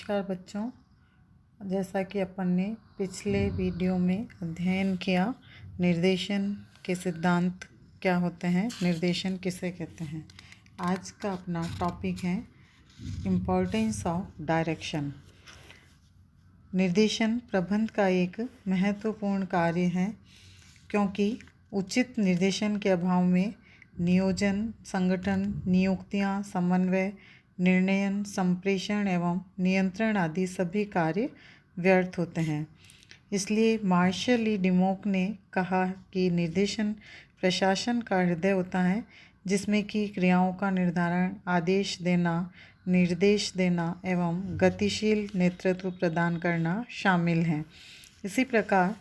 नमस्कार बच्चों, जैसा कि अपन ने पिछले वीडियो में अध्ययन किया निर्देशन के सिद्धांत क्या होते हैं, निर्देशन किसे कहते हैं। आज का अपना टॉपिक है इम्पोर्टेंस ऑफ डायरेक्शन। निर्देशन प्रबंध का एक महत्वपूर्ण कार्य है, क्योंकि उचित निर्देशन के अभाव में नियोजन, संगठन, नियुक्तियां, समन्वय, निर्णयन, संप्रेषण एवं नियंत्रण आदि सभी कार्य व्यर्थ होते हैं। इसलिए मार्शल ई डिमोक ने कहा कि निर्देशन प्रशासन का हृदय होता है, जिसमें कि क्रियाओं का निर्धारण, आदेश देना, निर्देश देना एवं गतिशील नेतृत्व प्रदान करना शामिल है। इसी प्रकार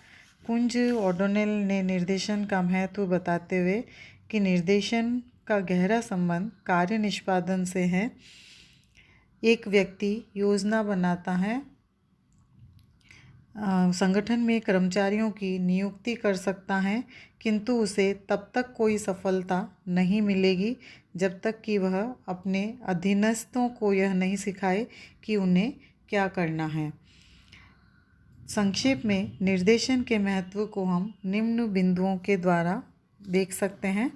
कुंज ओडोनेल ने निर्देशन का महत्व बताते हुए कि निर्देशन का गहरा संबंध कार्य निष्पादन से है। एक व्यक्ति योजना बनाता है, संगठन में कर्मचारियों की नियुक्ति कर सकता है, किंतु उसे तब तक कोई सफलता नहीं मिलेगी जब तक कि वह अपने अधीनस्थों को यह नहीं सिखाए कि उन्हें क्या करना है। संक्षेप में निर्देशन के महत्व को हम निम्न बिंदुओं के द्वारा देख सकते हैं।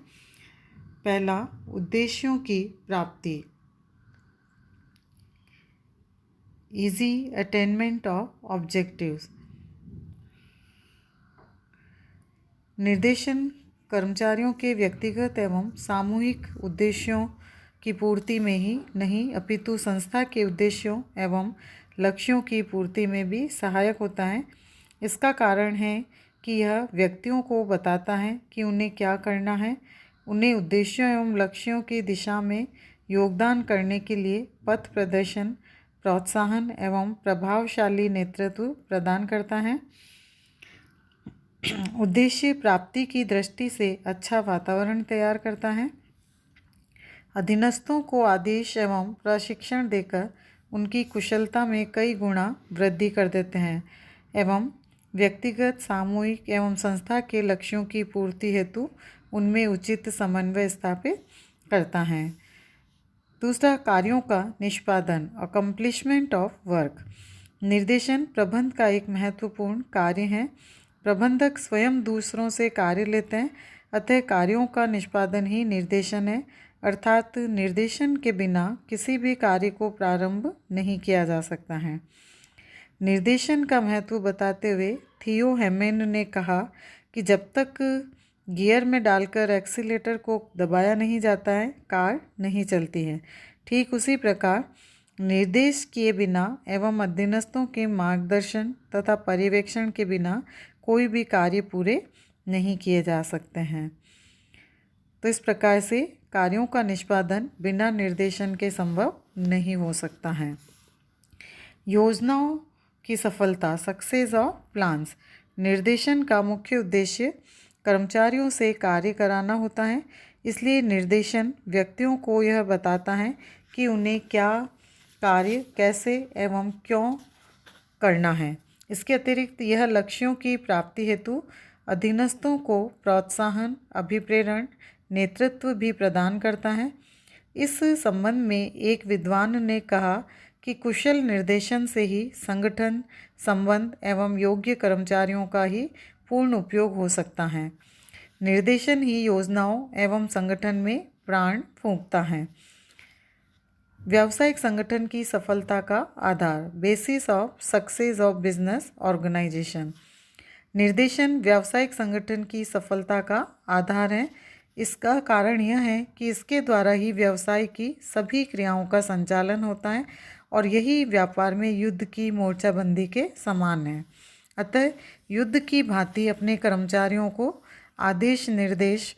पहला, उद्देश्यों की प्राप्ति, इजी अटेनमेंट ऑफ ऑब्जेक्टिव्स। निर्देशन कर्मचारियों के व्यक्तिगत एवं सामूहिक उद्देश्यों की पूर्ति में ही नहीं, अपितु संस्था के उद्देश्यों एवं लक्ष्यों की पूर्ति में भी सहायक होता है। इसका कारण है कि यह व्यक्तियों को बताता है कि उन्हें क्या करना है। उन्हें उद्देश्यों एवं लक्ष्यों की दिशा में योगदान करने के लिए पथ प्रदर्शन, प्रोत्साहन एवं प्रभावशाली नेतृत्व प्रदान करता है। उद्देश्य प्राप्ति की दृष्टि से अच्छा वातावरण तैयार करता है। अधीनस्थों को आदेश एवं प्रशिक्षण देकर उनकी कुशलता में कई गुना वृद्धि कर देते हैं एवं व्यक्तिगत, सामूहिक एवं संस्था के लक्ष्यों की पूर्ति हेतु उनमें उचित समन्वय स्थापित करता है। दूसरा, कार्यों का निष्पादन, अकम्प्लिशमेंट ऑफ वर्क। निर्देशन प्रबंध का एक महत्वपूर्ण कार्य है। प्रबंधक स्वयं दूसरों से कार्य लेते हैं, अतः कार्यों का निष्पादन ही निर्देशन है। अर्थात निर्देशन के बिना किसी भी कार्य को प्रारंभ नहीं किया जा सकता है। निर्देशन का महत्व बताते हुए थियो हेमन ने कहा कि जब तक गियर में डालकर एक्सीलेटर को दबाया नहीं जाता है, कार नहीं चलती है। ठीक उसी प्रकार निर्देश किए बिना एवं अधीनस्थों के मार्गदर्शन तथा पर्यवेक्षण के बिना कोई भी कार्य पूरे नहीं किए जा सकते हैं। तो इस प्रकार से कार्यों का निष्पादन बिना निर्देशन के संभव नहीं हो सकता है। योजनाओं की सफलता, सक्सेस ऑफ प्लान्स। निर्देशन का मुख्य उद्देश्य कर्मचारियों से कार्य कराना होता है। इसलिए निर्देशन व्यक्तियों को यह बताता है कि उन्हें क्या कार्य कैसे एवं क्यों करना है। इसके अतिरिक्त यह लक्ष्यों की प्राप्ति हेतु अधीनस्थों को प्रोत्साहन, अभिप्रेरण, नेतृत्व भी प्रदान करता है। इस संबंध में एक विद्वान ने कहा कि कुशल निर्देशन से ही संगठन, संबंध एवं योग्य कर्मचारियों का ही पूर्ण उपयोग हो सकता है। निर्देशन ही योजनाओं एवं संगठन में प्राण फूंकता है। व्यावसायिक संगठन की सफलता का आधार, basis of success of business organisation. निर्देशन व्यावसायिक संगठन की सफलता का आधार है। इसका कारण यह है कि इसके द्वारा ही व्यवसाय की सभी क्रियाओं का संचालन होता है और यही व्यापार में युद्ध की मोर्चाबंदी के समान है। अतः युद्ध की भांति अपने कर्मचारियों को आदेश, निर्देश,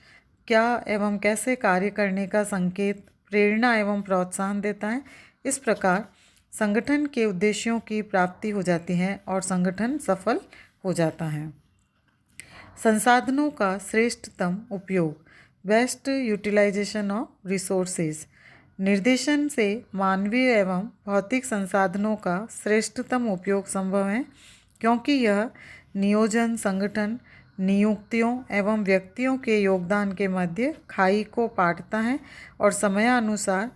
क्या एवं कैसे कार्य करने का संकेत, प्रेरणा एवं प्रोत्साहन देता है। इस प्रकार संगठन के उद्देश्यों की प्राप्ति हो जाती है और संगठन सफल हो जाता है। संसाधनों का श्रेष्ठतम उपयोग, बेस्ट यूटिलाइजेशन ऑफ रिसोर्सेज। निर्देशन से मानवीय एवं भौतिक संसाधनों का श्रेष्ठतम उपयोग संभव है, क्योंकि यह नियोजन, संगठन, नियुक्तियों एवं व्यक्तियों के योगदान के मध्य खाई को पाटता है और समयानुसार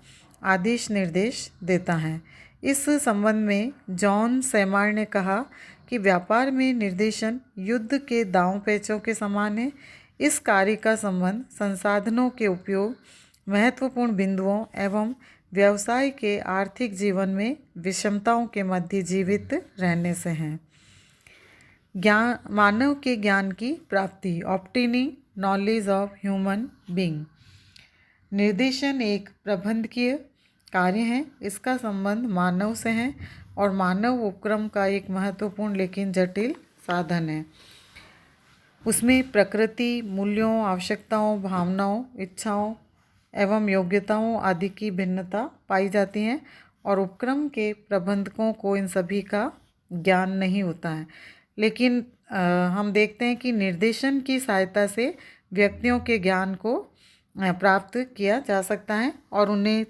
आदेश निर्देश देता है। इस संबंध में जॉन सेमार ने कहा कि व्यापार में निर्देशन युद्ध के दांव पेचों के समान है। इस कार्य का संबंध संसाधनों के उपयोग, महत्वपूर्ण बिंदुओं एवं व्यवसाय के आर्थिक जीवन में विषमताओं के मध्य जीवित रहने से है। ज्ञान, मानव के ज्ञान की प्राप्ति, obtaining knowledge of human being. निर्देशन एक प्रबंधकीय कार्य है। इसका संबंध मानव से है और मानव उपक्रम का एक महत्वपूर्ण लेकिन जटिल साधन है। उसमें प्रकृति, मूल्यों, आवश्यकताओं, भावनाओं, इच्छाओं एवं योग्यताओं आदि की भिन्नता पाई जाती है और उपक्रम के प्रबंधकों को इन सभी का ज्ञान नहीं होता है। लेकिन हम देखते हैं कि निर्देशन की सहायता से व्यक्तियों के ज्ञान को प्राप्त किया जा सकता है और उन्हें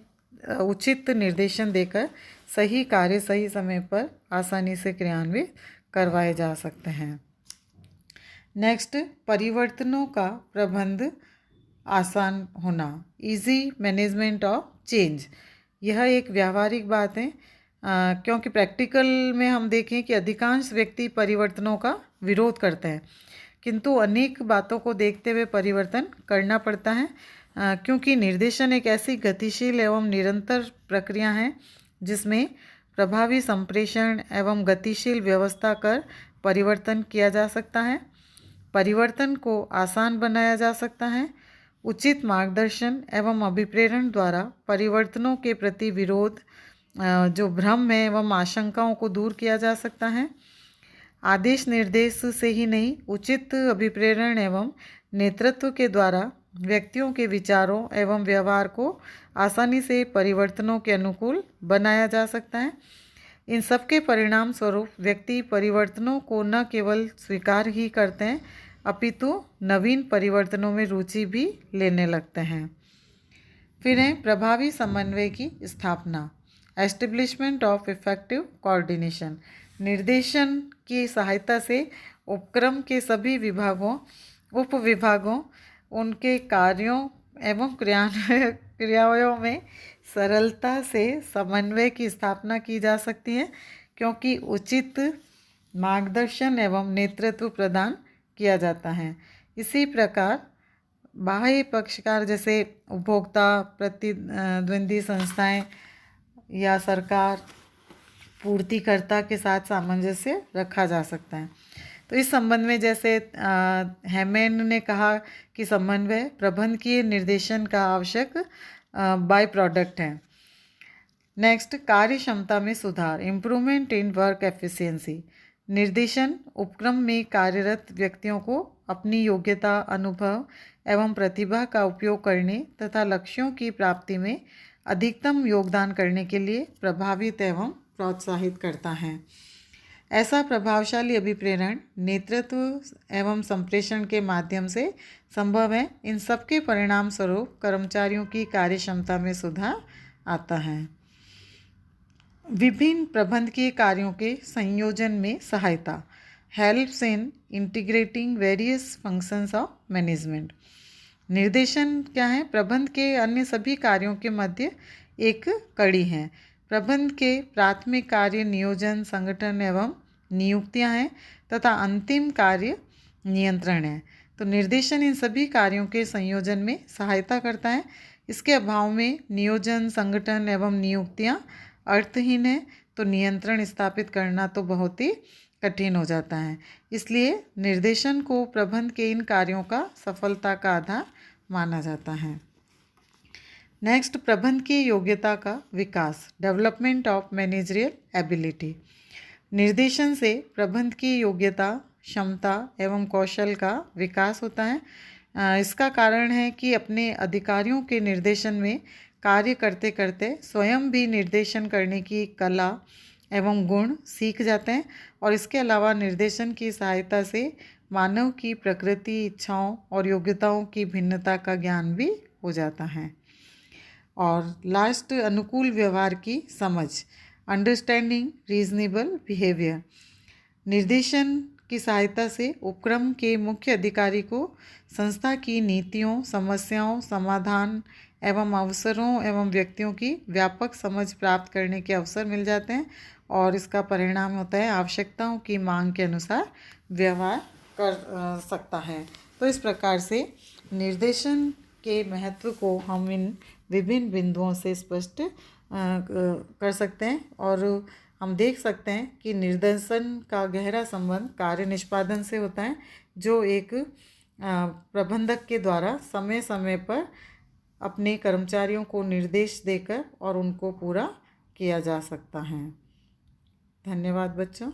उचित निर्देशन देकर सही कार्य सही समय पर आसानी से क्रियान्वित करवाए जा सकते हैं। नेक्स्ट, परिवर्तनों का प्रबंध आसान होना, इजी मैनेजमेंट ऑफ चेंज। यह एक व्यावहारिक बात है क्योंकि प्रैक्टिकल में हम देखें कि अधिकांश व्यक्ति परिवर्तनों का विरोध करते हैं, किंतु अनेक बातों को देखते हुए परिवर्तन करना पड़ता है क्योंकि निर्देशन एक ऐसी गतिशील एवं निरंतर प्रक्रिया है जिसमें प्रभावी संप्रेषण एवं गतिशील व्यवस्था कर परिवर्तन किया जा सकता है। परिवर्तन को आसान बनाया जा सकता है। उचित मार्गदर्शन एवं अभिप्रेरण द्वारा परिवर्तनों के प्रति विरोध, जो भ्रम है एवं आशंकाओं को दूर किया जा सकता है। आदेश निर्देश से ही नहीं, उचित अभिप्रेरण एवं नेतृत्व के द्वारा व्यक्तियों के विचारों एवं व्यवहार को आसानी से परिवर्तनों के अनुकूल बनाया जा सकता है। इन सब के परिणाम स्वरूप व्यक्ति परिवर्तनों को न केवल स्वीकार ही करते हैं अपितु नवीन परिवर्तनों में रुचि भी लेने लगते हैं। फिर है प्रभावी समन्वय की स्थापना, एस्टेब्लिशमेंट ऑफ इफेक्टिव कोऑर्डिनेशन। निर्देशन की सहायता से उपक्रम के सभी विभागों, उप विभागों, उनके कार्यों एवं क्रियाओं में सरलता से समन्वय की स्थापना की जा सकती है क्योंकि उचित मार्गदर्शन एवं नेतृत्व प्रदान किया जाता है। इसी प्रकार बाह्य पक्षकार जैसे उपभोक्ता, प्रतिद्वंदी संस्थाएं या सरकार, पूर्तिकर्ता के साथ सामंजस्य रखा जा सकता है। तो इस संबंध में जैसे हेमेन ने कहा कि समन्वय प्रबंधकीय निर्देशन का आवश्यक बाय प्रोडक्ट है। नेक्स्ट, कार्य क्षमता में सुधार, इम्प्रूवमेंट इन वर्क एफिशिएंसी। निर्देशन उपक्रम में कार्यरत व्यक्तियों को अपनी योग्यता, अनुभव एवं प्रतिभा का उपयोग करने तथा लक्ष्यों की प्राप्ति में अधिकतम योगदान करने के लिए प्रभावित एवं प्रोत्साहित करता है। ऐसा प्रभावशाली अभिप्रेरण नेतृत्व एवं संप्रेषण के माध्यम से संभव है। इन सब के परिणाम स्वरूप कर्मचारियों की कार्यक्षमता में सुधार आता है। विभिन्न प्रबंधकीय कार्यों के संयोजन में सहायता, helps in integrating various functions of management. निर्देशन क्या है? प्रबंध के अन्य सभी कार्यों के मध्य एक कड़ी है। प्रबंध के प्राथमिक कार्य नियोजन, संगठन एवं नियुक्तियां हैं तथा अंतिम कार्य नियंत्रण है। तो निर्देशन इन सभी कार्यों के संयोजन में सहायता करता है। इसके अभाव में नियोजन, संगठन एवं नियुक्तियां अर्थहीन है तो नियंत्रण स्थापित करना तो बहुत ही कठिन हो जाता है। इसलिए निर्देशन को प्रबंध के इन कार्यों का सफलता का आधार माना जाता है। नेक्स्ट, प्रबंध की योग्यता का विकास, डेवलपमेंट ऑफ मैनेजरियल एबिलिटी। निर्देशन से प्रबंध की योग्यता, क्षमता एवं कौशल का विकास होता है। इसका कारण है कि अपने अधिकारियों के निर्देशन में कार्य करते करते स्वयं भी निर्देशन करने की कला एवं गुण सीख जाते हैं और इसके अलावा निर्देशन की सहायता से मानव की प्रकृति, इच्छाओं और योग्यताओं की भिन्नता का ज्ञान भी हो जाता है। और लास्ट, अनुकूल व्यवहार की समझ, अंडरस्टैंडिंग रीजनेबल बिहेवियर। निर्देशन की सहायता से उपक्रम के मुख्य अधिकारी को संस्था की नीतियों, समस्याओं, समाधान एवं अवसरों एवं व्यक्तियों की व्यापक समझ प्राप्त करने के अवसर मिल जाते हैं और इसका परिणाम होता है आवश्यकताओं की मांग के अनुसार व्यवहार कर सकता है। तो इस प्रकार से निर्देशन के महत्व को हम इन विभिन्न बिंदुओं से स्पष्ट कर सकते हैं और हम देख सकते हैं कि निर्देशन का गहरा संबंध कार्य निष्पादन से होता है, जो एक प्रबंधक के द्वारा समय समय पर अपने कर्मचारियों को निर्देश देकर और उनको पूरा किया जा सकता है। धन्यवाद बच्चों।